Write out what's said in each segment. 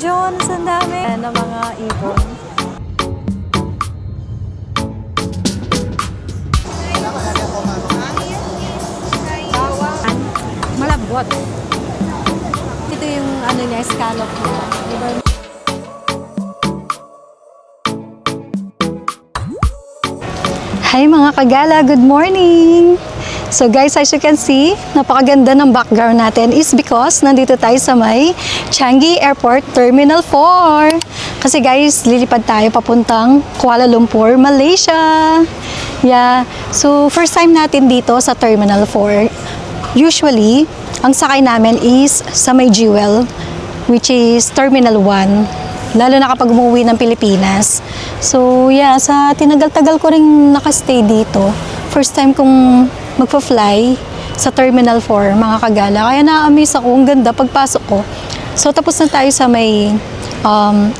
John, ang dami ng mga ibon. Malabot. Ito yung ano niya, scallop niya. Diba? Hi mga kagala, good morning! So guys, as you can see, napakaganda ng background natin is because nandito tayo sa may Changi Airport Terminal 4. Kasi guys, lilipad tayo papuntang Kuala Lumpur, Malaysia. Yeah, so first time natin dito sa Terminal 4. Usually, ang sakay namin is sa may Jewel, which is Terminal 1. Lalo na kapag umuwi ng Pilipinas. So yeah, sa tinagal-tagal ko rin nakastay dito. First time kong magpa-fly sa Terminal 4, mga kagala. Kaya na-amaze ako, ang ganda pagpasok ko. So tapos na tayo sa may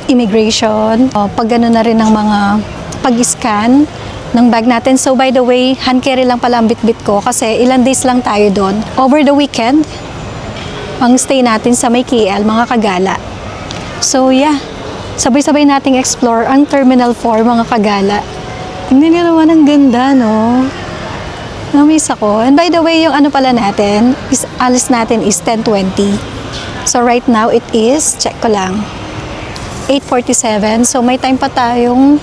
immigration. Pag gano'n na rin ng mga pag-scan ng bag natin. So by the way, hand carry lang pala ang bit-bit ko kasi ilang days lang tayo doon. Over the weekend, ang stay natin sa may KL, mga kagala. So yeah, sabay-sabay nating explore ang Terminal 4, mga kagala. Tingnan niyo naman, ang ganda, no? Namiss ako. And by the way, yung ano pala natin, alis natin is 10:20. So right now, it is, check ko lang, 8:47. So may time pa tayong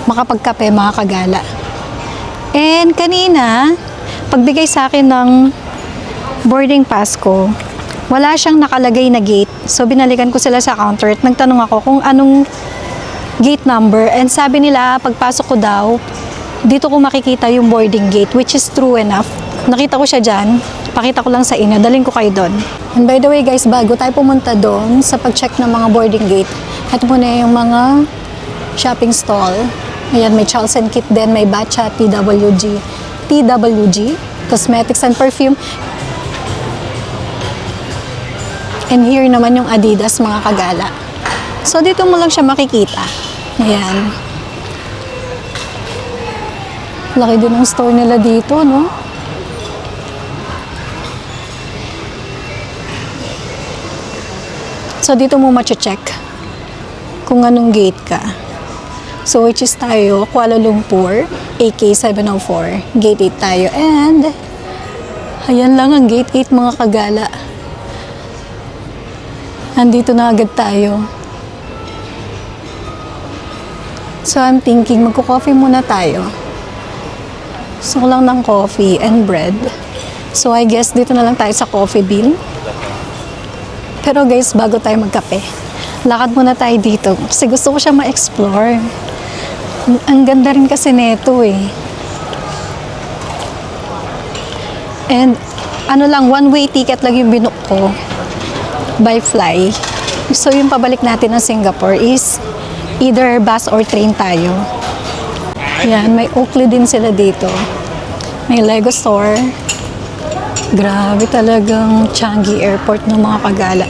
makapagkape, mga kagala. And kanina, pagbigay sa akin ng boarding pass ko, wala siyang nakalagay na gate. So binalikan ko sila sa counter at nagtanong ako kung anong gate number. And sabi nila, pagpasok ko daw, dito ko makikita yung boarding gate, which is true enough. Nakita ko siya dyan. Pakita ko lang sa inyo. Daling ko kayo doon. And by the way guys, bago tayo pumunta doon sa pag-check ng mga boarding gate, ito muna yung mga shopping stall. Ayan, may Charles & Kit din, may Batcha, TWG, cosmetics and perfume. And here naman yung Adidas, mga kagala. So dito mo lang siya makikita. Ayan. Laki din ang store nila dito, no? So dito mo ma-check kung anong gate ka. So which is tayo, Kuala Lumpur, AK704. Gate 8 tayo. And ayan lang ang gate 8, mga kagala. Andito na agad tayo. So I'm thinking, magko-coffee muna tayo. Gusto ko lang ng coffee and bread. So I guess dito na lang tayo sa Coffee Bean. Pero guys, bago tayo magkape, lakad muna tayo dito. Kasi gusto ko siya ma-explore. Ang ganda rin kasi neto eh. And ano lang, one-way ticket lang yung binook ko by fly. So yung pabalik natin ng Singapore is either bus or train tayo. Yan, may Oakley din sila dito. May Lego store. Grabe talagang Changi Airport ng mga kagala.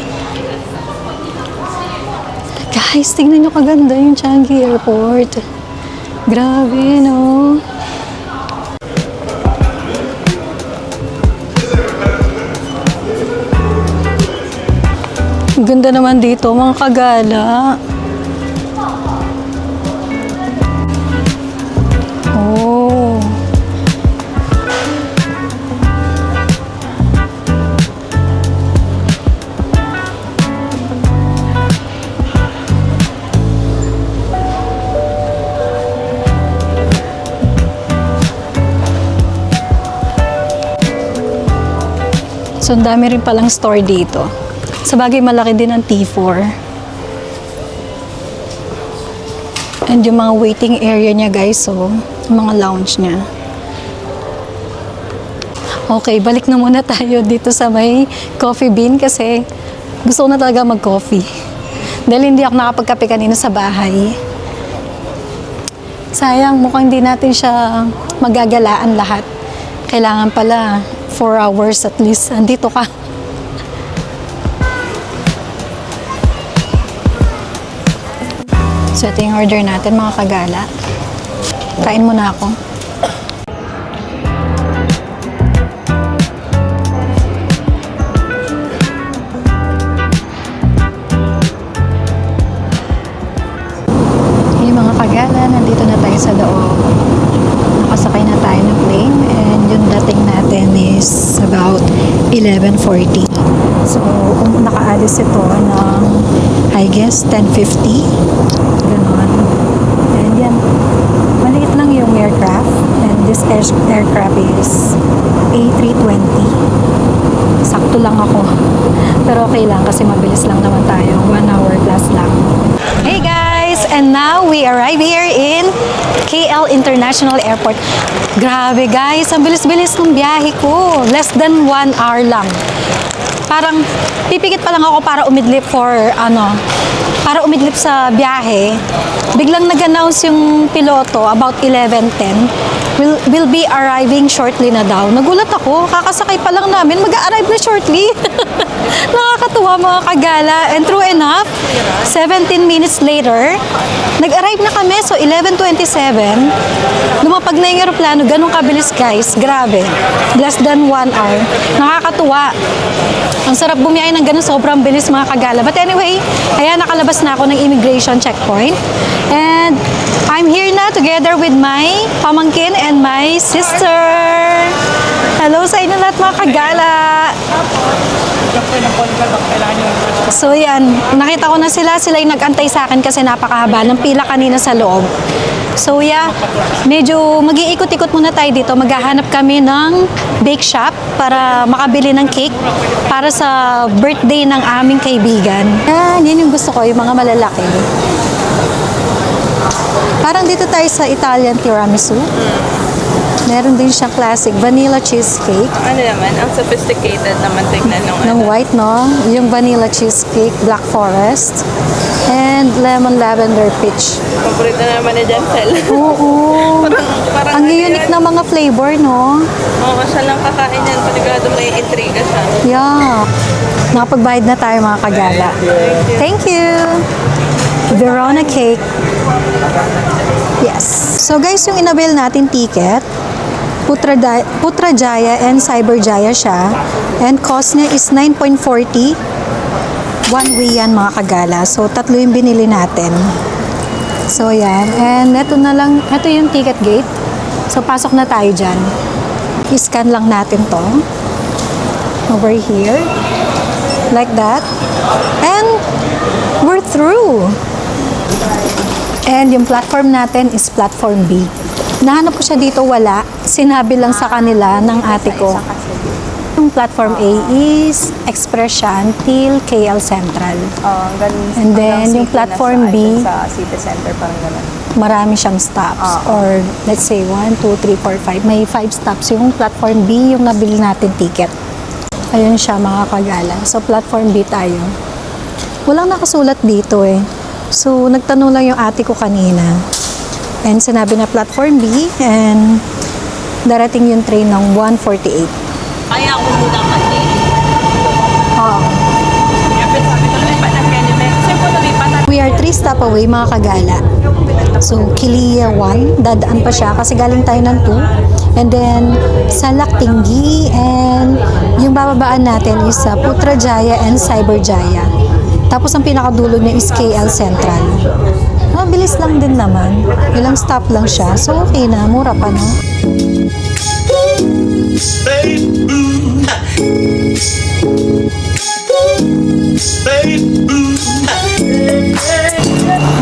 Guys, tingnan nyo kaganda yung Changi Airport. Grabe, no? Ganda naman dito, mga kagala. Oh. So, ang dami rin palang store dito. Sa bagay, malaki din ang T4. And yung mga waiting area niya, guys, so, yung mga lounge niya. Okay, balik na muna tayo dito sa may Coffee Bean kasi gusto ko na talaga mag-coffee. Dahil hindi ako nakapagkape kanina sa bahay. Sayang, mukhang hindi natin siya magagalaan lahat. Kailangan pala 4 hours at least. Andito ka. So, ito yung order natin, mga kagala. Kain muna ako. sa loob. Nakasakay na tayo ng plane and yung dating natin is about 11:40. So, nakaalis ito ng, I guess, 10:50. Ganon. And yan, maliit lang yung aircraft. And this aircraft is A320. Sakto lang ako. Pero okay lang kasi mabilis lang naman tayo. 1 hour plus lang. Hey guys! And now we arrive here in KL International Airport. Grabe guys, ang bilis-bilis ng biyahe ko. Less than 1 hour lang. Parang pipikit pa lang ako para umidlip sa biyahe. Biglang nag-announce yung piloto about 11:10. Will be arriving shortly na daw. Nagulat ako, kakasakay pa lang namin, mag-a-arrive na shortly. Nakakatuwa mga kagala. And true enough, 17 minutes later, nag-arrive na kami. So 11:27, lumapag na yung aeroplano. Ganun kabilis guys, grabe. Less than 1 hour. Nakakatuwa. Ang sarap bumiyahe ng ganun, sobrang bilis mga kagala. But anyway, ayan, nakalabas na ako ng immigration checkpoint. And I'm here na together with my pamangkin and my sister. Hello sa inyo lahat mga kagala. So yan, nakita ko na sila yung nag-antay sa akin kasi napakahaba ng pila kanina sa loob. So yeah, medyo mag-iikot-ikot muna tayo dito. Maghahanap kami ng bake shop para makabili ng cake para sa birthday ng aming kaibigan. Yan yung gusto ko, yung mga malalaki. Parang dito tayo sa Italian tiramisu. Meron din siyang classic vanilla cheesecake. Ano naman, ang sophisticated naman tignan Ng white, no? Yung vanilla cheesecake, black forest, and lemon lavender peach. Paborito na naman ni Jancel. Oo. parang Ang unique na mga flavor, no? Oo, siya lang kakain yan. Panigurado may intriga siya. Yeah. Nakapagbayad na tayo mga kagala. Thank you. Verona cake. Yes. So guys, yung inabil natin ticket, Putrajaya and Cyberjaya siya. And cost niya is 9.40. One way yan mga kagala. So tatlo yung binili natin. So yan. And ito yung ticket gate. So pasok na tayo dyan. I-scan lang natin to. Over here. Like that. And we're through. And yung platform natin is platform B. Nahanap ko siya dito, wala. Sinabi lang sa kanila ng ate ko. Yung platform A is Express siya until KL Central. Ganun. And then yung platform B, Sa city center, parang ganun. marami siyang stops. Or let's say 1, 2, 3, 4, 5. May 5 stops. Yung platform B, yung nabili natin ticket. Ayun siya mga kagala. So platform B tayo. Walang nakasulat dito eh. So nagtanong lang yung ate ko kanina. And sinabi na platform B and darating yung train ng 1:48. Kaya ako muna kasi. Oo. We are 3 stop away mga kagala. So Kilia 1, dadaan pa siya kasi galing tayo ng 2. And then Salak Tinggi and yung bababaan natin is sa Putrajaya and Cyberjaya. Tapos ang pinakadulo niya is KL Central. Mabilis lang din naman. Ilang stop lang siya. So okay na, mura pa no?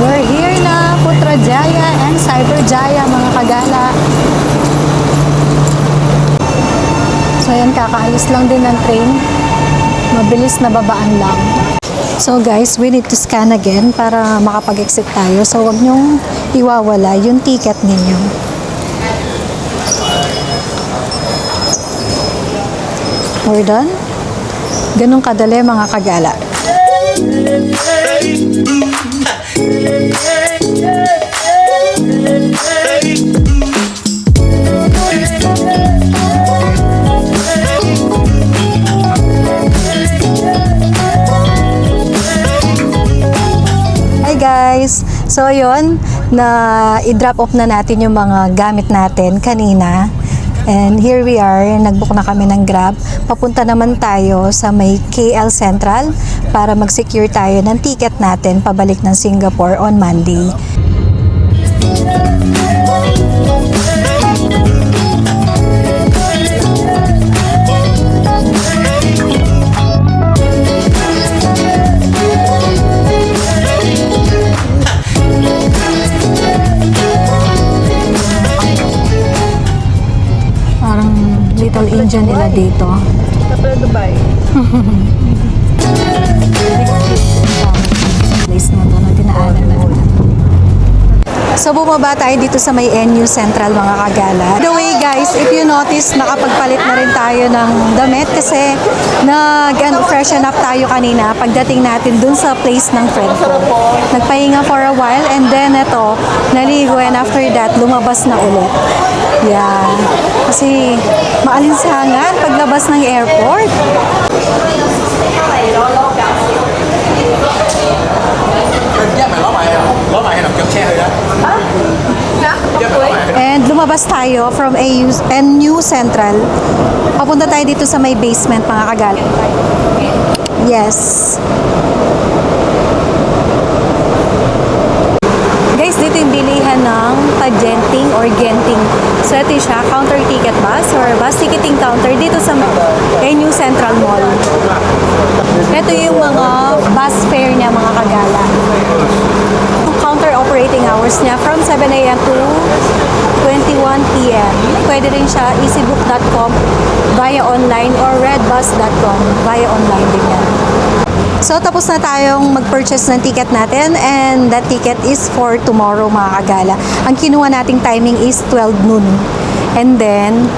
We're here na, Putrajaya and Cyberjaya mga kagala. So yan, kakaalis lang din ng train. Mabilis na babaan lang. So guys, we need to scan again para makapag-exit tayo. So wag nyong iwawala yung ticket ninyo. We're done. Ganun kadali mga kagala. Hi guys! So yun, na i-drop off na natin yung mga gamit natin kanina. And here we are, nag-book na kami ng Grab. Papunta naman tayo sa may KL Central para mag-secure tayo ng ticket natin pabalik ng Singapore on Monday. Parang Little India nila dito. Sa Dubai. Place na to na dinaanan natin. So bumaba tayo dito sa may NU Central mga kagala. By the way guys, if you notice, nakapagpalit na rin tayo ng damit kasi freshen up tayo kanina pagdating natin dun sa place ng friend ko. Nagpahinga for a while and then ito, naligo and after that, lumabas na ulit. Yeah. Kasi maalinsangan paglabas ng airport. And lumabas tayo from NU Central. Papunta tayo dito sa may basement mga kagal. Yes. Guys, dito yung bilihan ng pagenting or genting. So ito siya, counter ticket bus or bus ticketing counter dito sa NU Central Mall. Ito yung mga bus fare niya mga kagala. Counter operating hours niya from 7 a.m. to 21 p.m. Pwede rin siya easybook.com via online or redbus.com via online din yan. So, tapos na tayong mag-purchase ng ticket natin and that ticket is for tomorrow mga kagala. Ang kinuha nating timing is 12 noon. And then,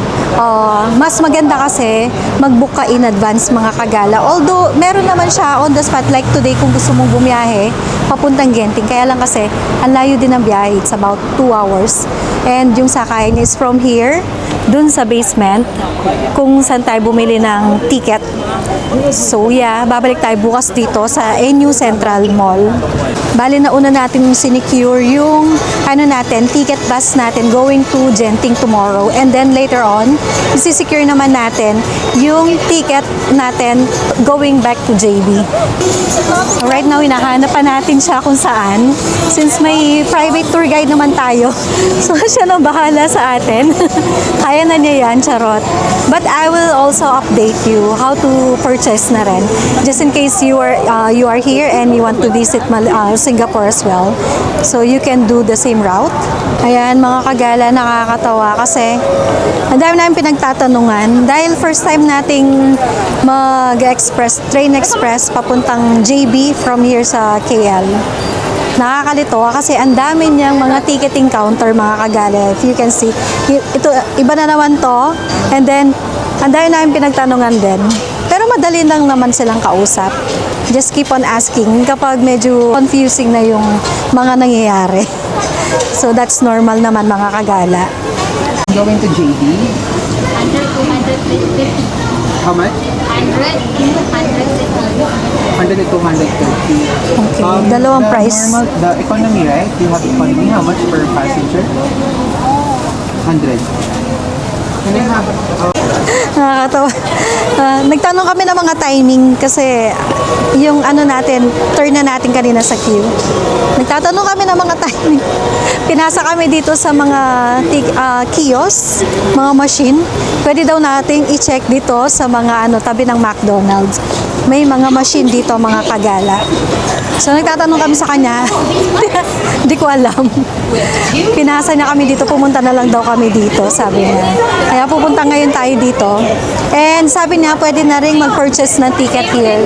mas maganda kasi mag-book ka in advance mga kagala. Although, meron naman siya on the spot like today kung gusto mong bumiyahe papuntang Genting. Kaya lang kasi, ang layo din ng biyahe. It's about 2 hours. And yung sakayan is from here, dun sa basement, kung saan tayo bumili ng ticket. So yeah, babalik tayo bukas dito sa NU Central Mall. Bali na una natin sinecure yung ticket bus natin going to Genting tomorrow. And then later on, isisecure naman natin yung ticket natin going back to JB. So right now, hinahanap pa natin siya kung saan. Since may private tour guide naman tayo, so siya na bahala sa atin. Kaya na niya yan, charot. But I will also update you how to purchase na rin. Just in case you are here and you want to visit Singapore as well. So you can do the same route. Ayan mga kagala, nakakatawa kasi ang dami namin pinagtatanungan dahil first time nating train express papuntang JB from here sa KL. Nakakalito kasi ang dami niyang mga ticketing counter mga kagala. If you can see, ito iba na naman to and then ang dami namin pinagtanungan din. Pero madali lang naman silang kausap. Just keep on asking kapag medyo confusing na yung mga nangyayari. So that's normal naman mga kagala. Going to JB. Under 250. How much? 100 100 to 230. Okay, dalawang price. Normal, the economy, right? You have economy. How much per passenger? 100. Can I have... Nakakatawa. Nagtanong kami ng mga timing kasi yung turn na natin kanina sa queue. Nagtatanong kami ng mga timing. Pinasa kami dito sa mga kiosk, mga machine. Pwede daw nating i-check dito sa mga tabi ng McDonald's. May mga machine dito, mga kagala. So nagtatanong kami sa kanya. Hindi ko alam. Pinasa niya kami dito, pumunta na lang daw kami dito, sabi niya. Kaya pupunta ngayon tayo dito. And sabi niya, pwede na rin mag-purchase ng ticket here.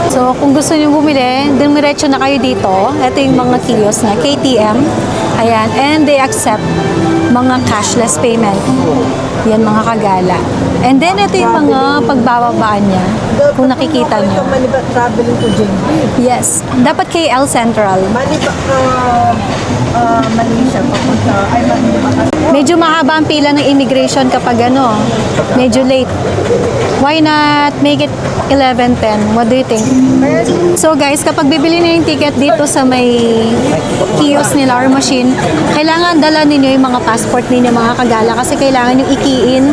So kung gusto niyo bumili, dumiretso na kayo dito. Ito yung mga kiosk na KTM. Ayan, and they accept mga cashless payment. Yan mga kagala. And then ito yung mga pagbababaan niya. Kung nakikita niyo. Traveling to JB. Yes, dapat KL Central. Malaysia papunta. Medyo mahaba ang pila ng immigration kapag medyo late. Why not make it 11:10? What do you think? So guys, kapag bibili niyo yung ticket dito sa may kiosk nila or machine, kailangan dala ninyo yung mga passport ninyo mga kagala kasi kailangan yung i-key-in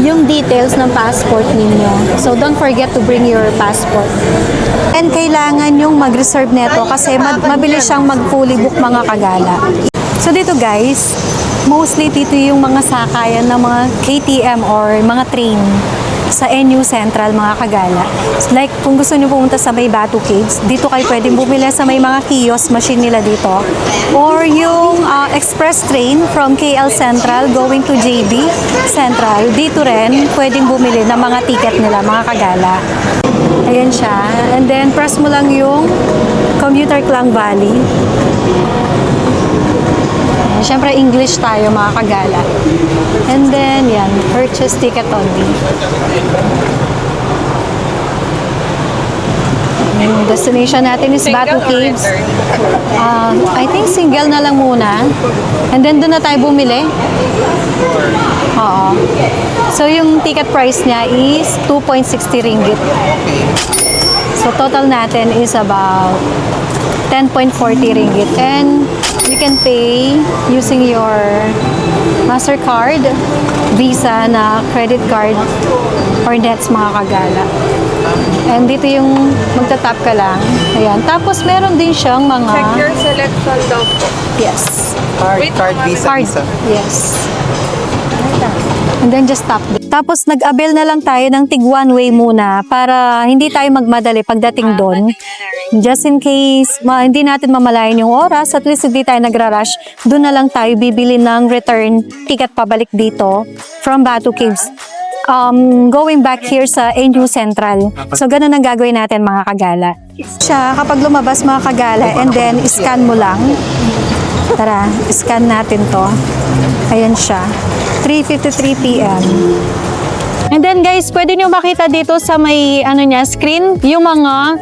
yung details ng passport ninyo. So don't forget to bring your passport. And kailangan yung mag-reserve neto kasi mabilis siyang mag-fully book mga kagala. So dito guys, mostly dito yung mga sakayan ng mga KTM or mga train sa NU Central, mga kagala. Like, kung gusto niyo pumunta sa may Batu Caves, dito kayo pwedeng bumili sa may mga kiosk machine nila dito. Or yung express train from KL Central going to JB Central, dito rin pwedeng bumili ng mga ticket nila, mga kagala. Ayan siya. And then, press mo lang yung Commuter Klang Valley. Siyempre, English tayo, mga kagala. And then, yan, purchase ticket only. Yung destination natin is Batu Single or Caves. return? I think single na lang muna. And then, doon na tayo bumili. Oo. So, yung ticket price niya is 2.60 ringgit. So, total natin is about 10.40 ringgit. And you can pay using your MasterCard, Visa na credit card, or Nets, mga kagala. And dito yung magta-tap ka lang. Ayan. Tapos meron din siyang mga... Check your selection daw po. Yes. Card, Visa, Card. Visa. Yes. And then just tap. Tapos nag-avail na lang tayo ng tig one way muna para hindi tayo magmadali pagdating doon. Just in case hindi natin mamalayan yung oras, at least hindi tayo nagra-rush, doon na lang tayo bibili ng return ticket pabalik dito from Batu Caves. Going back here sa NU Central. So, ganun ang gagawin natin, mga kagala. Siya, kapag lumabas, mga kagala, and then scan mo lang. Tara, scan natin to. Ayan siya. 3:53 p.m. And then guys, pwede nyo makita dito sa may screen yung mga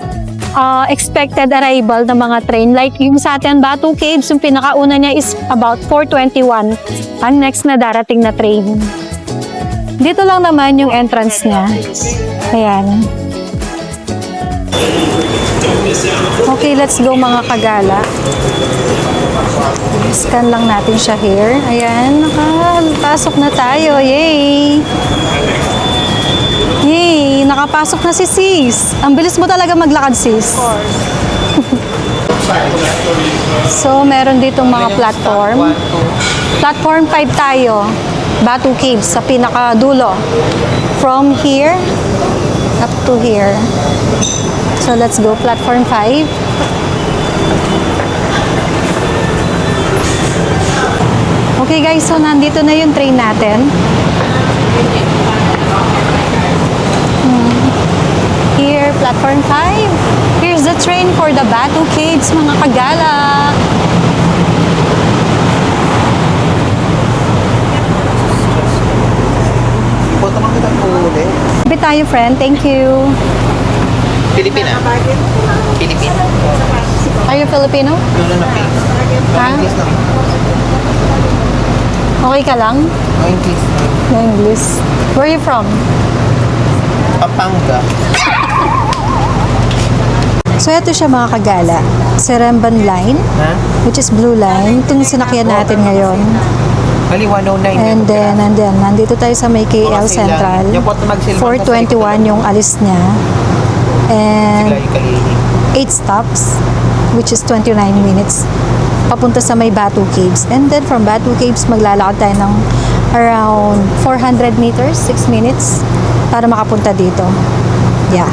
expected arrival ng mga train. Like yung sa atin, Batu Caves, yung pinakauna niya is about 4:21. Ang next na darating na train. Dito lang naman yung entrance niya. Ayan. Okay, let's go, mga kagala. Scan lang natin siya here. Ayan, nakapasok na tayo. Yay! Yay! Nakapasok na si Sis. Ang bilis mo talaga maglakad, Sis. So, meron ditong mga platform. Platform 5 tayo. Batu Caves sa pinakadulo. From here up to here. So, let's go. Platform 5. Okay guys, so nandito na yung train natin. Here, platform 5. Here's the train for the Batu Caves, mga kagala. Ipot naman kita po ulit. Sabi tayo, friend. Thank you. Pilipina. Pilipina. Are you Filipino? No. Ha? English lang. Okay ka lang? No English. No English. Where are you from? Pampanga. So, ito siya, mga kagala. Seremban Line, Ha? which is Blue Line. Ito yung sinakyan natin ngayon. Bali 109. And then, nandito tayo sa may KL Central. 4:21 yung alis niya. And 8 stops, which is 29 minutes. Papunta sa may Batu Caves. And then, from Batu Caves, maglalakad tayo ng around 400 meters, 6 minutes, para makapunta dito. Yeah.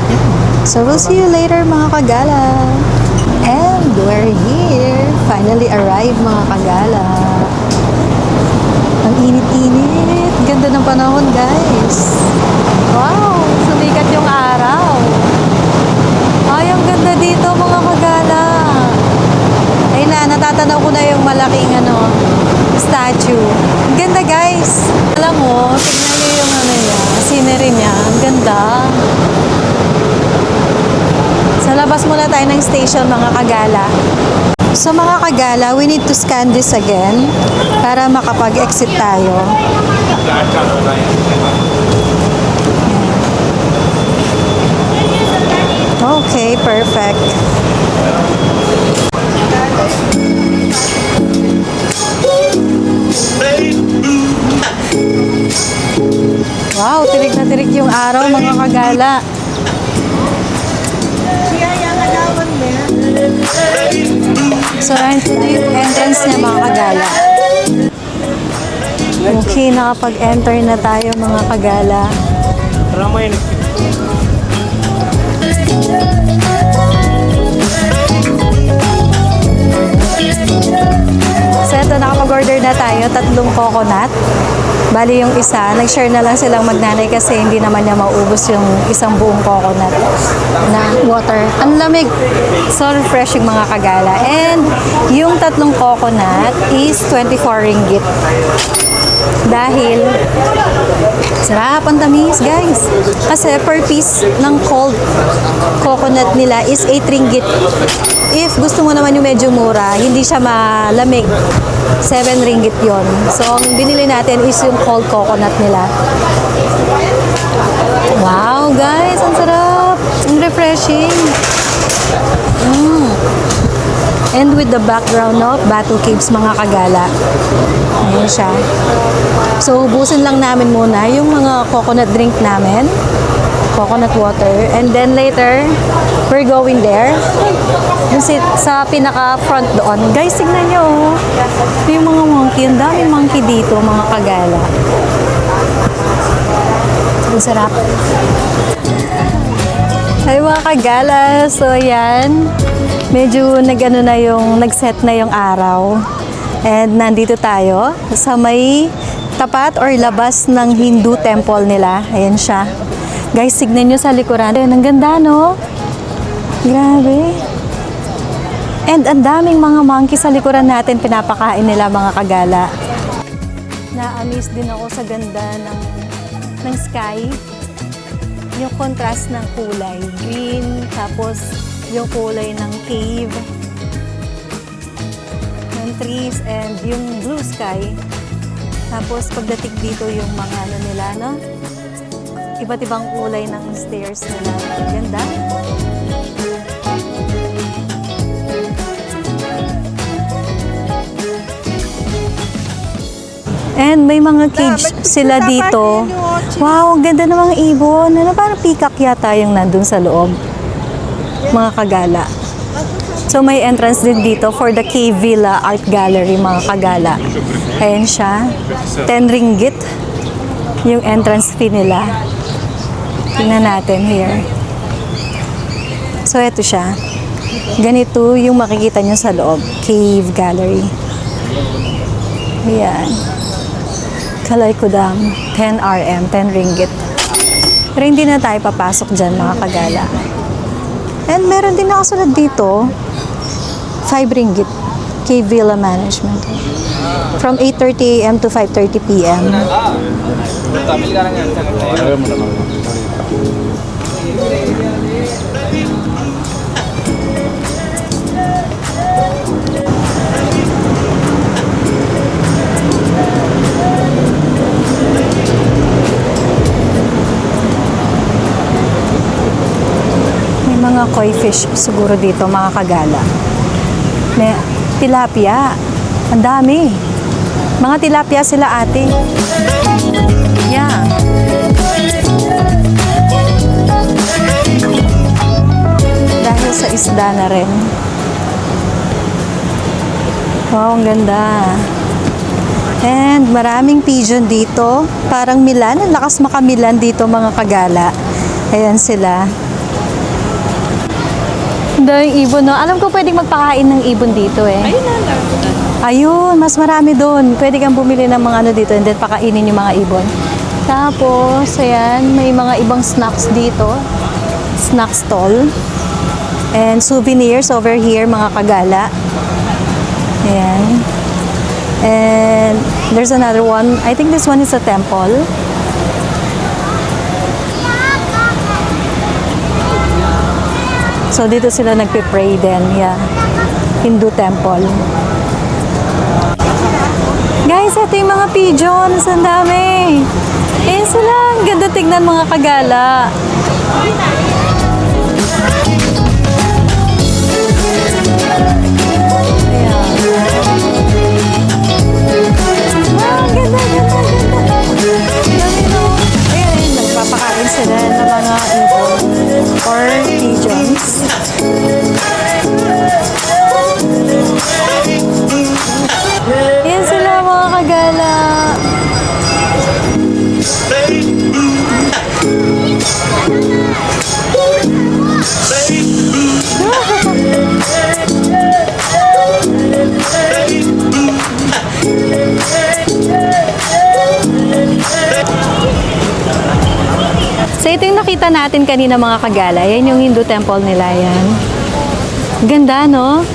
So, we'll see you later, mga kagala. And we're here. Finally arrived, mga kagala. Ang init-init. Ganda ng panahon, guys. Wow! Sumikat yung araw. Ay, ang ganda dito, mga kagala. Ay na, natatanaw ko na yung malaking statue. Ang ganda, guys. Alam mo, tignan niyo yung niya, scenery niya. Ang ganda. Sa labas muna tayo ng station, mga kagala. So, mga kagala, we need to scan this again para makapag-exit tayo. Okay, perfect. Wow, tirik na tirik yung araw, mga kagala. So, entrance niya, mga kagala. Okay, nakapag-enter na tayo mga kagala. So ito, nakapag-order na tayo, 3 coconut. Bali yung isa, nag-share na lang silang magnanay kasi hindi naman niya maubos yung isang buong coconut na water. Ang lamig. So refreshing mga kagala. And yung 3 coconut is 24 ringgit. Dahil sarap, ang tamis guys. Kasi per piece ng cold coconut nila is 8 ringgit. If gusto mo naman yung medyo mura, hindi siya malamig, 7 ringgit yon. So, ang binili natin is yung cold coconut nila. Wow, guys! Ang sarap! Ang refreshing! And with the background of Batu Caves, mga kagala. Ayan siya. So, ubusin lang namin muna yung mga coconut drink namin. Coconut water. And then later, we're going there. Yung sa pinaka-front doon. Guys, tignan nyo. Oh. Ito yung mga monkey. Ang daming monkey dito, mga kagala. Ang sarap. Ay, mga kagala. So, ayan. Medyo nag-set na yung araw. And nandito tayo sa may tapat or labas ng Hindu temple nila. Ayan siya. Guys, tignan nyo sa likuran. Ayan, ang ganda, no? Grabe. And ang daming mga monkey sa likuran natin, pinapakain nila mga kagala. Na-amaze din ako sa ganda ng sky. Yung contrast ng kulay. Green, tapos yung kulay ng cave, ng trees, and yung blue sky. Tapos pagdating dito yung mga nila, no? Iba't ibang kulay ng stairs nila. Ganda. And may mga cage sila dito. Wow, ang ganda ng mga ibon. Ano, parang peacock yata yung nandun sa loob. Mga kagala. So may entrance din dito for the Cave Villa Art Gallery, mga kagala. Ayan siya. 10 ringgit yung entrance fee nila. Tingnan natin here. So ito siya. Ganito yung makikita nyo sa loob. Cave Gallery. Ayan. Kalay Kudam. 10 RM. 10 ringgit. Pero hindi na tayo papasok dyan, mga kagala. And meron din nakasunod dito, 5 ringgit, Cave Villa Management. From 8:30 AM to 5:30 PM. Mga koi fish siguro dito, mga kagala. May tilapia. Ang dami. Mga tilapia sila, ate. Yeah. Dahil sa isda na rin. Wow, ang ganda. And maraming pigeon dito. Parang Milan. Ang lakas makamilan dito, mga kagala. Ayan sila. Daming ibon, no? Alam ko pwedeng magpakain ng ibon dito eh. Ayun na lang. Ayun, mas marami doon. Pwede kang bumili ng mga ano dito and then pakainin yung mga ibon. Tapos, ayan, may mga ibang snacks dito. Snack stall. And souvenirs over here, mga kagala. Ayan. And there's another one. I think this one is a temple. So, dito sila nagpe-pray din. Yeah. Hindu temple. Guys, ito yung mga pigeons. Ang dami. Ayan sila. Ang ganda tignan, mga kagala. Ayan. Wow, ang ganda, ganda, ganda. Dami, no? Ayan, nagpapakain sila ng mga ibon or pigeons. Yan sila, mga kagala. nakita natin kanina mga kagala, yan yung Hindu temple nila yan. Ganda, no?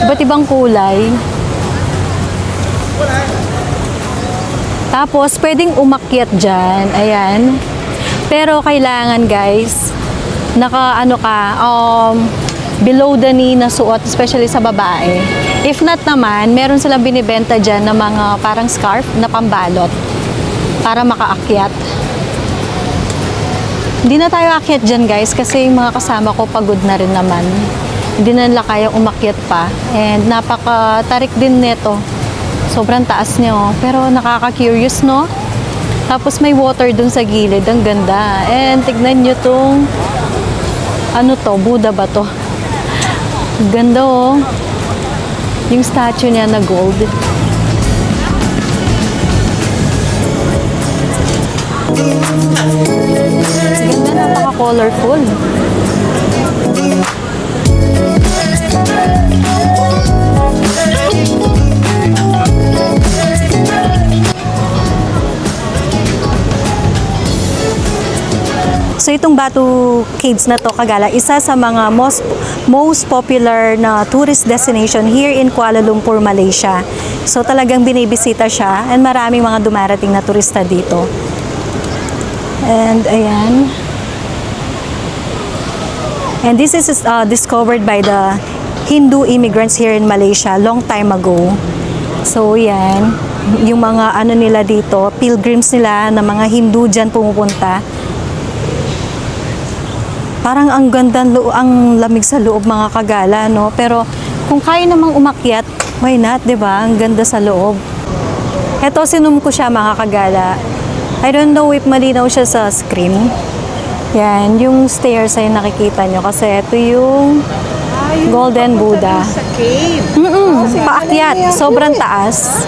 Iba't ibang kulay. Tapos, pwedeng umakyat dyan. Ayan. Pero kailangan, guys, below the knee na suot, especially sa babae. If not naman, meron silang binibenta dyan na mga parang scarf na pambalot para makaakyat. Hindi na tayo akyat dyan, guys, kasi yung mga kasama ko pagod na rin naman. Hindi na nila kayang umakyat pa. And napaka-tarik din nito. Sobrang taas niyo. Pero nakaka-curious, no? Tapos may water dun sa gilid. Ang ganda. And tignan nyo tong ano to? Buddha ba to? Ganda, oh. Yung statue niya na gold. Ganda, napaka-colorful. So itong Batu Caves na to, kagala, isa sa mga most popular na tourist destination here in Kuala Lumpur, Malaysia. So talagang binibisita siya and maraming mga dumarating na turista dito. And ayan. And this is discovered by the Hindu immigrants here in Malaysia long time ago. So yan, yung mga ano nila dito, pilgrims nila na mga Hindu dyan pumupunta. Parang ang ganda, ang lamig sa loob mga kagala, no? Pero kung kaya namang umakyat, why not, di ba? Ang ganda sa loob. Eto, sinum ko siya mga kagala. I don't know if malinaw siya sa screen. Yan, yung stairs ay nakikita nyo kasi ito yung Golden Buddha. Sa cave. Paakyat, sobrang taas.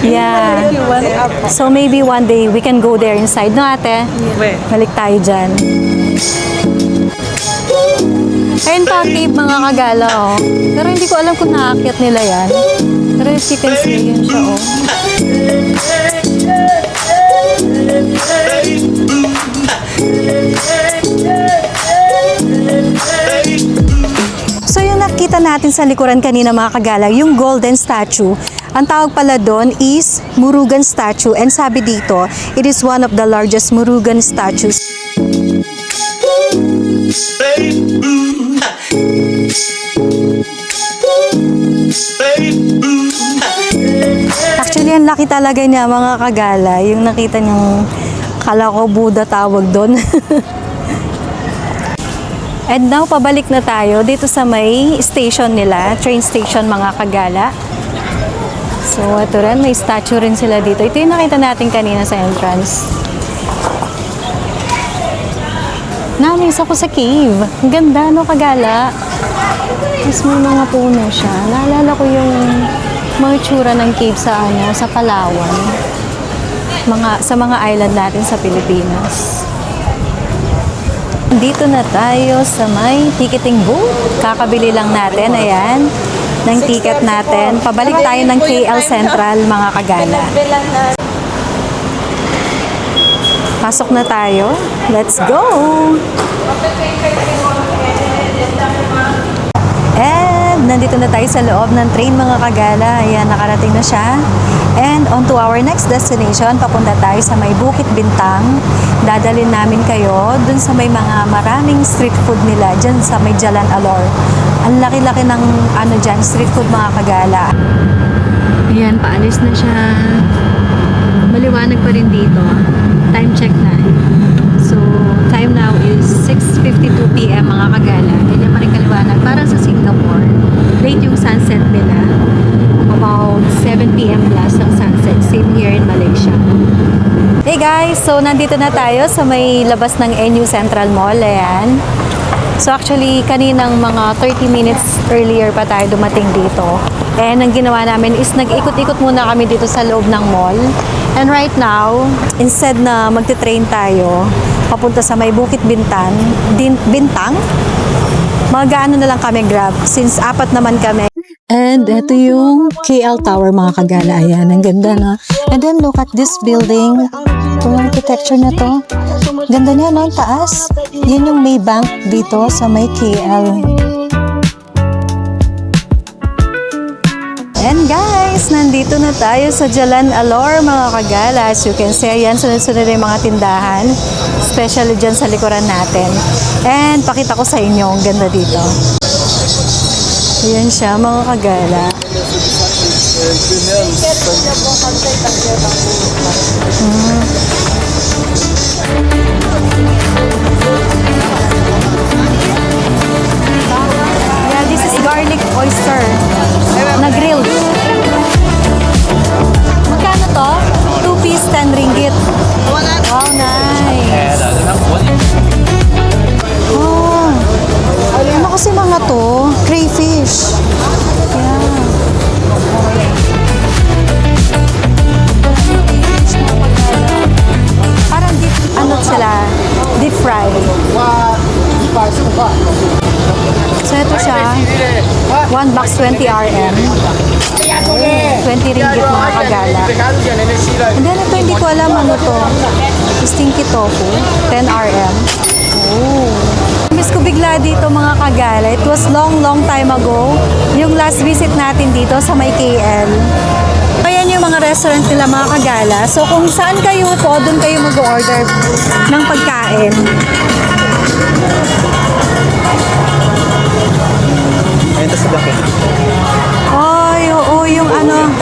Yeah. So maybe one day we can go there inside, no ate? Where? Balik tayo dyan. Ayun pa, cave mga kagala, oh. Pero hindi ko alam kung naakyat nila yan. Pero if you can see, yun siya, oh. So yung nakita natin sa likuran kanina mga kagala, yung golden statue, ang tawag pala doon is Murugan statue. And sabi dito, it is one of the largest Murugan statues. Actually, ang laki talaga niya mga kagala. Yung nakita niyong kala ko Buddha tawag doon. And now, pabalik na tayo dito sa may station nila, train station mga kagala. So, ito rin, may statue rin sila dito. Ito yung nakita natin kanina sa entrance. Namiss ako sa cave. Ang ganda, no, kagala? Tapos may mga puno siya. Naalala ko yung mga itsura ng cave sa Palawan. Sa mga island natin sa Pilipinas. Dito na tayo sa may ticketing booth. Kakabili lang natin, ayan, ng ticket natin. Pabalik tayo ng KL Central, mga kagala. Pasok na tayo. Let's go! And nandito na tayo sa loob ng train mga kagala. Ayan, nakarating na siya. And on to our next destination, papunta tayo sa may Bukit Bintang. Dadalhin namin kayo dun sa may mga maraming street food nila dyan sa may Jalan Alor. Ang laki-laki ng dyan, street food mga kagala. Ayan, paalis na siya. Maliwanag pa rin dito. Time check na. So, time now is 6:52 p.m. mga kagala. Ganyan pa rin kaliwanag. Para sa Singapore, late yung sunset nila. About 7 p.m. plus ang sunset. Same here in Malaysia. Hey guys! So, nandito na tayo sa may labas ng NU Central Mall. Ayan. So, actually, kaninang mga 30 minutes earlier pa tayo dumating dito. And ang ginawa namin is nag-ikot-ikot muna kami dito sa loob ng mall. And right now, instead na magte-train tayo, papunta sa may Bukit Bintang, mag-ano na lang kami Grab since 4 naman kami. And ito yung KL Tower mga kagala. Ayan, ang ganda na. And then look at this building. Itong architecture na to. Ganda niya, no? Ang taas. Yan yung may bank dito sa may KL. And guys, nandito na tayo sa Jalan Alor, mga kagala. As you can see, ayan, sunod-sunod yung mga tindahan. Especially dyan sa likuran natin. And pakita ko sa inyo, ang ganda dito. Ayan siya, mga kagala. Yeah, this is garlic oyster na grilled. Magkano to? 2 piece, 10 ringgit. Wow, nice. Oh, ano kasi mga to? Crayfish. Yeah. Parang deep, ano sila? Deep fry. So ito siya, 1 box 20 RM. 20 ringgit mga kagala. And then ito hindi ko alam ano to. Stinky tofu, 10 RM. Oh. Miss ko bigla dito mga kagala. It was long time ago. Yung last visit natin dito sa may KL. Ayan yung mga restaurant nila mga kagala. So kung saan kayo po, doon kayo mag-order ng pagkain. Ayun, tas sa bakit? Ay, oo, yung ano,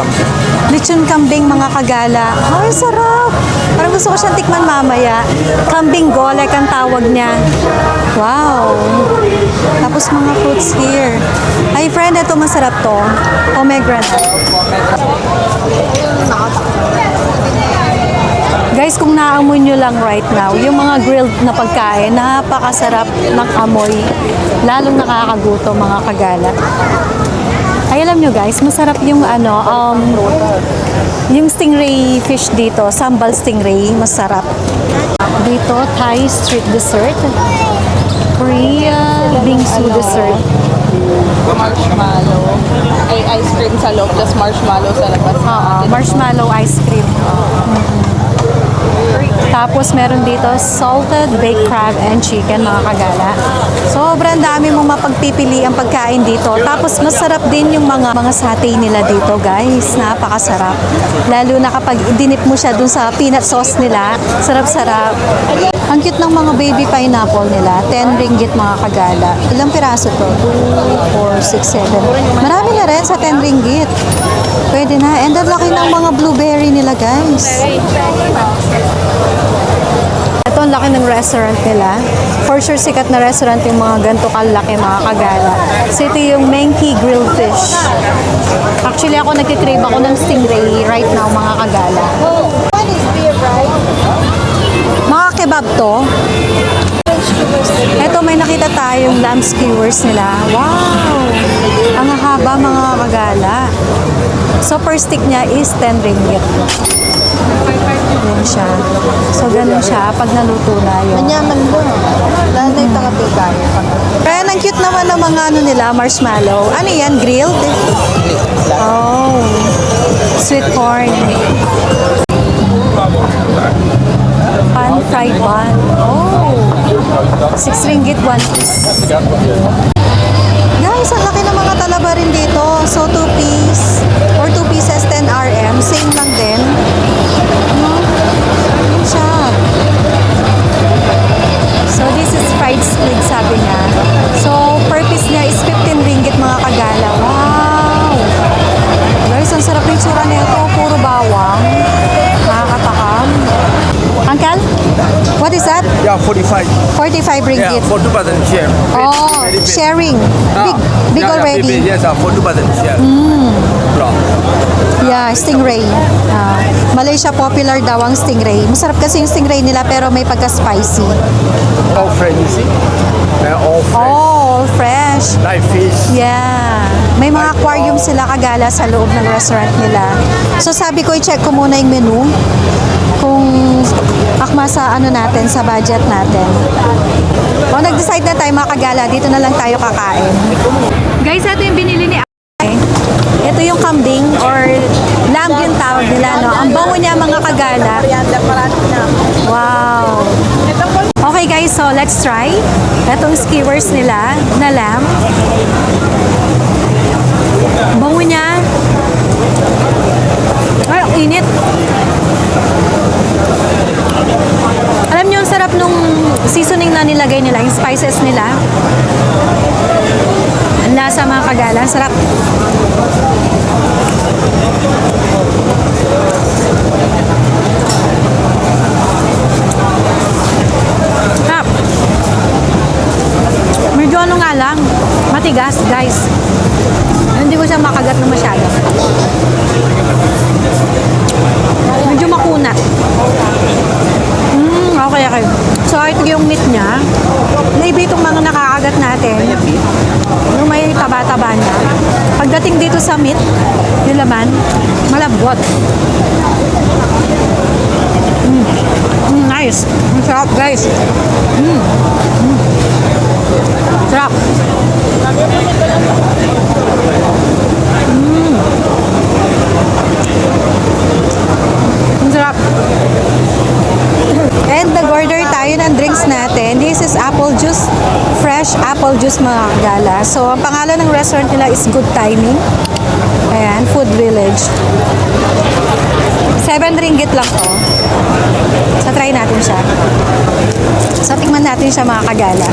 lechon kambing mga kagala. Ay, sarap! Parang gusto ko siyang tikman mamaya. Kambing golek ang tawag niya. Wow! Tapos mga fruits here. Ay, friend, ito masarap to. Pomegranate. Guys, kung naamoy nyo lang right now, yung mga grilled na pagkain, napakasarap ng amoy. Lalong nakakagutom mga kagala. Ay, alam nyo guys, masarap yung ano, yung stingray fish dito, sambal stingray, masarap. Dito, Thai street dessert. Korea bingsu dessert. Marshmallow. Ay, ice cream sa loob, tapos marshmallow sa labas. Marshmallow ice cream. Tapos meron dito salted baked crab and chicken mga kagala. Sobrang dami mong mapagpipili ang pagkain dito. Tapos masarap din yung mga satay nila dito guys. Napakasarap. Lalo na kapag dinip mo siya dun sa peanut sauce nila. Sarap-sarap. Ang cute ng mga baby pineapple nila. 10 ringgit mga kagala. Ilang piraso to? 2, 4, 6, 7. Marami na rin sa 10 ringgit. Pwede na. And ang laki ng mga blueberry nila guys. Ito ang laki ng restaurant nila. For sure, sikat na restaurant yung mga ganito kalaki mga kagala. So ito yung Menki grilled fish. Actually, ako nagkikrave ako ng stingray right now mga kagala. Mga kebab to. Ito may nakita tayong lamb skewers nila. Wow! Ang haba mga kagala. So per stick niya is 10 ringgit. Yan siya. So, ganun siya pag naluto na yun. Manyaman mo. Lalo na yung takapigay. Kaya ang cute naman ng mga ano nila, marshmallow. Ano yan? Grilled? Oh. Sweet corn. Pan-fried bun. Oh. 6 ringgit, 1 piece. Guys, ang laki ng mga talaba rin dito. So, 2 piece or 2 pieces, 10 RM. Same lang din. Yun siya. So, this is fried squid, sabi niya. So, per piece niya is 15 ringgit mga kagala. Wow! Guys, ang sarap ng tsura nito. Puro bawang. Nakakatakam. Uncle, what is that? Yeah, 45. 45 ringgit. Yeah, 42% share. Oh, Very big. sharing. Big yeah, already. Yeah, big, yes, 42% share. Brown. Yeah, stingray. Malaysia popular daw ang stingray. Masarap kasi yung stingray nila pero may pagka-spicy. All fresh, you see? They're all fresh. Oh, fresh. Like fish. Yeah. May mga aquarium sila kagala sa loob ng restaurant nila. So sabi ko i-check ko muna yung menu kung akma sa ano natin, sa budget natin. O nag-decide na tayo mga kagala, dito na lang tayo kakain. Guys, ito yung binili ni Ate. Ito yung kambing or lamb Lamb yung tawag nila, no? Ang bango niya, mga kagala. Wow! Okay guys, so let's try. Itong skewers nila na lamb. Bango niya. Ay, ang init. Alam niyo, ang sarap nung seasoning na nilagay nila, yung spices nila. Ang lasa, mga kagala. Ang sarap. Sarap. Medyo ano nga lang, matigas, guys. Hindi ko siya makagat na masyado. Medyo makunat. Okay. So, ito yung meat niya. Maybe itong mga nakakagat natin, yung may taba-taba niya. Pagdating dito sa meat, yung laman, malambot. Nice. Ang sarap, guys. Sarap. Ang sarap. And nag-order tayo ng drinks natin. This is apple juice, fresh apple juice, mga kagala. So, ang pangalan ng restaurant nila is Good Timing. Ayan, Food Village. 7 ringgit lang to. So, try natin siya. So, tikman natin siya, mga kagala.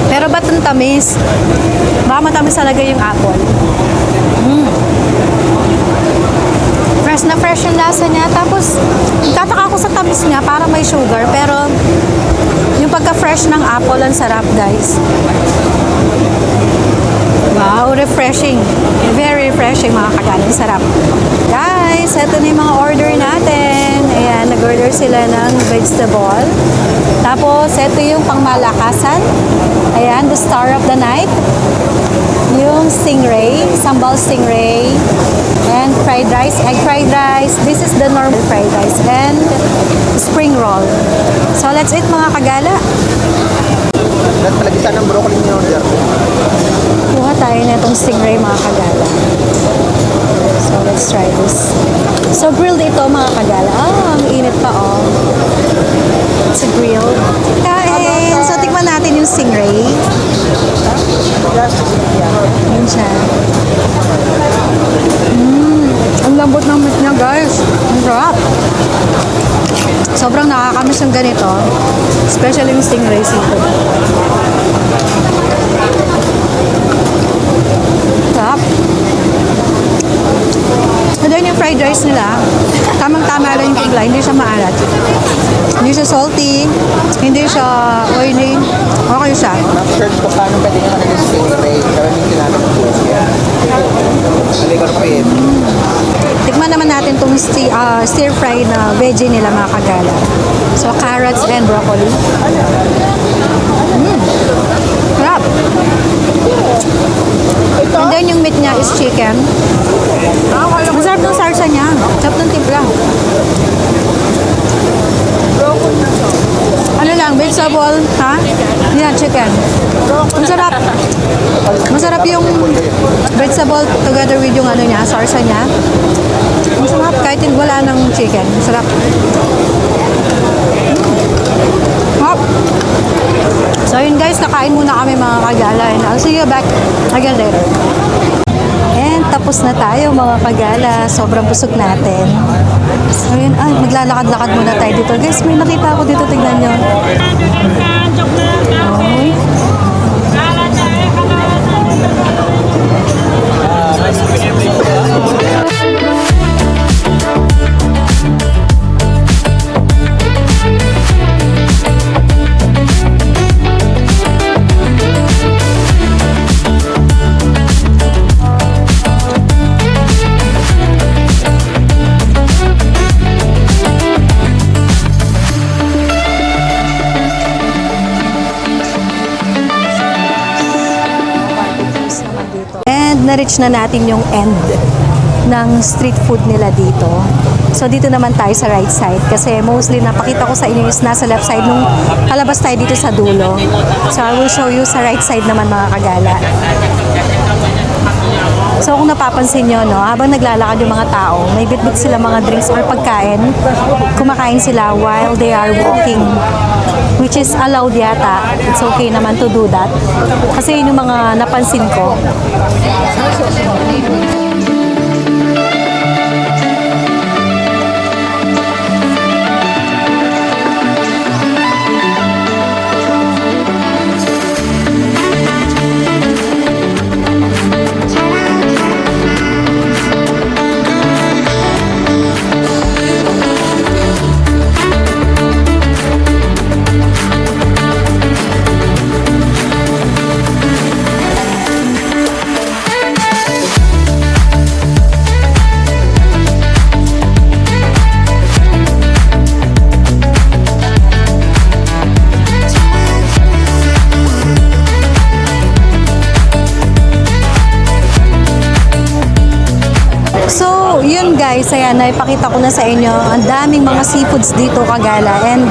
Pero ba't ang tamis? Baka matamis talaga yung apple. Fresh na fresh yung lasa niya. Tapos, tataka ko sa tamis niya para may sugar. Pero, yung pagka-fresh ng apple, ang sarap, guys. Wow, refreshing. Very refreshing, mga kagaling. Sarap. Guys, ito na yung mga order natin. Ayan, nag-order sila ng vegetable. Tapos, ito yung pangmalakasan. Ayan, the star of the night. Yung stingray, sambal stingray. And fried rice, egg fried rice. This is the normal fried rice. And spring roll. So, let's eat, mga kagala. Lahat palagitan ng broccoli niyo order. Kuha tayo na itong stingray, mga kagala. So, let's try this. So, grilled ito, mga kagala. Ang init pa, oh. It's a grill. Kain! So, tikman natin yung stingray. Yun siya. Ang lambot ng meat niya, guys. Ang sarap. Sobrang nakakamiss yung ganito. Especially yung stingray seafood. Sarap. And then yung fried rice nila, tamang-tama lang yung timpla, hindi siya maalat. Hindi siya salty, hindi siya oily. Okay siya. Search ko paano pwede nyo kanina stingray. Pero hindi natin ang puso yan. Aligarpit. Tikman naman natin itong stir-fry na veggie nila, mga kagala. So, carrots and broccoli. Sarap. And then yung meat niya is chicken. Ang sarap ng sarsa niya. Sarap ng timpla. Ano lang, vegetable, ha? Yan, chicken. Ang sarap. Masarap yung vegetable together with yung ano niya, sarsa niya. Ang sarap kahit wala ng chicken. Ang sarap. Hop. So yun guys, nakain muna kami, mga kagala. And I'll see you back again later. And tapos na tayo, mga kagala. Sobrang busog natin. So yun, maglalakad-lakad muna tayo dito. Guys, may nakita ako dito, tignan nyo. Okay. na-reach na natin yung end ng street food nila dito. So dito naman tayo sa right side kasi mostly napakita ko sa inyo is nasa left side nung palabas tayo dito sa dulo. So I will show you sa right side naman mga kagala. So kung napapansin nyo, no, habang naglalakad yung mga tao, may bitbit sila mga drinks or pagkain. Kumakain sila while they are walking, which is allowed yata. It's okay naman to do that. Kasi yun yung mga napansin ko. So, yun guys, ayan, naipakita ko na sa inyo, ang daming mga seafoods dito kagala, and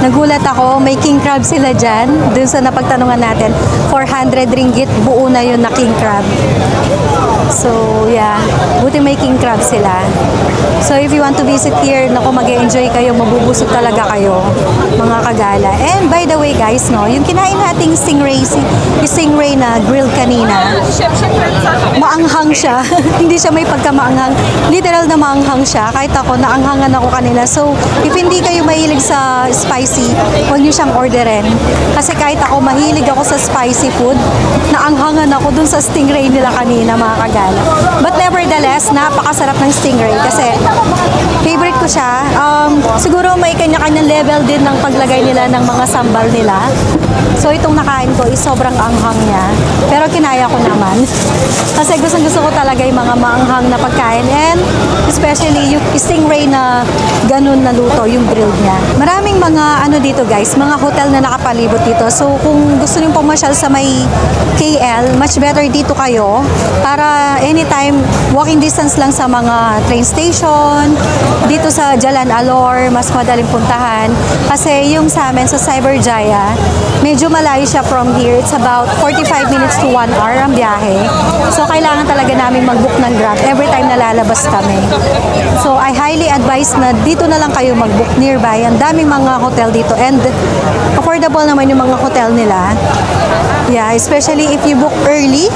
nagulat ako, may king crab sila dyan, dun sa napagtanungan natin, 400 ringgit, buo na yun na king crab. So, yeah, buti may king crab sila. So, if you want to visit here, naku, mag-enjoy kayo, mabubusog talaga kayo, mga kagala. And by the way guys, no, yung kinain nating stingray, yung stingray na grilled kanina, maanghang siya. Hindi siya may pagkamaanghang. Literal na maanghang siya. Kahit ako, naanghangan ako kanina. So, if hindi kayo mahilig sa spicy, huwag niyo siyang orderin. Kasi kahit ako, mahilig ako sa spicy food, naanghangan ako dun sa stingray nila kanina, mga kagala. But nevertheless, napakasarap ng stingray kasi favorite ko siya. Siguro may kanya-kanyang level din ng paglagay nila ng mga sambal nila. So, itong nakain ko is sobrang anghang niya. Pero kinaya ko naman. Kasi gusto ko talaga yung mga maanghang na pagkain. And especially yung stingray na ganun na luto, yung grilled niya. Maraming mga ano dito guys, mga hotel na nakapalibot dito. So, kung gusto niyo pumasyal sa may KL, much better dito kayo para anytime walking distance lang sa mga train station, dito sa Jalan Alor, mas madaling puntahan. Kasi yung sa amin sa Cyberjaya, medyo malayo siya from here. It's about 45 minutes to 1 hour ang biyahe. So, kailangan talaga namin mag-book ng Grab every time na lalabas kami. So, I highly advise na dito na lang kayo mag-book nearby. Ang daming mga hotel dito and affordable naman yung mga hotel nila. Yeah, especially if you book early,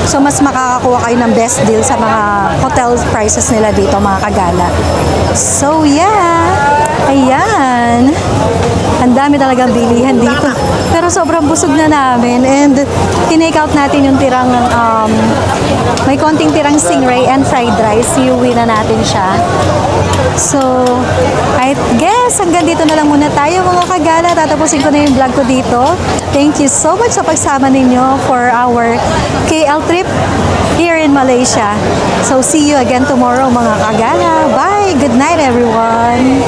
so mas makakakuha kayo ng best deal sa mga hotel prices nila dito, mga kagala. So, yeah. Ayan. Ang dami talagang bilihan dito. Pero sobrang busog na namin and tinake out natin yung tirang, may konting tirang stingray and fried rice. Iuwi na natin siya. So, I guess hanggang dito na lang muna tayo mga kagala. Tatapusin ko na yung vlog ko dito. Thank you so much sa pagsama ninyo for our KL trip here in Malaysia. So, see you again tomorrow mga kagala. Bye! Good night everyone!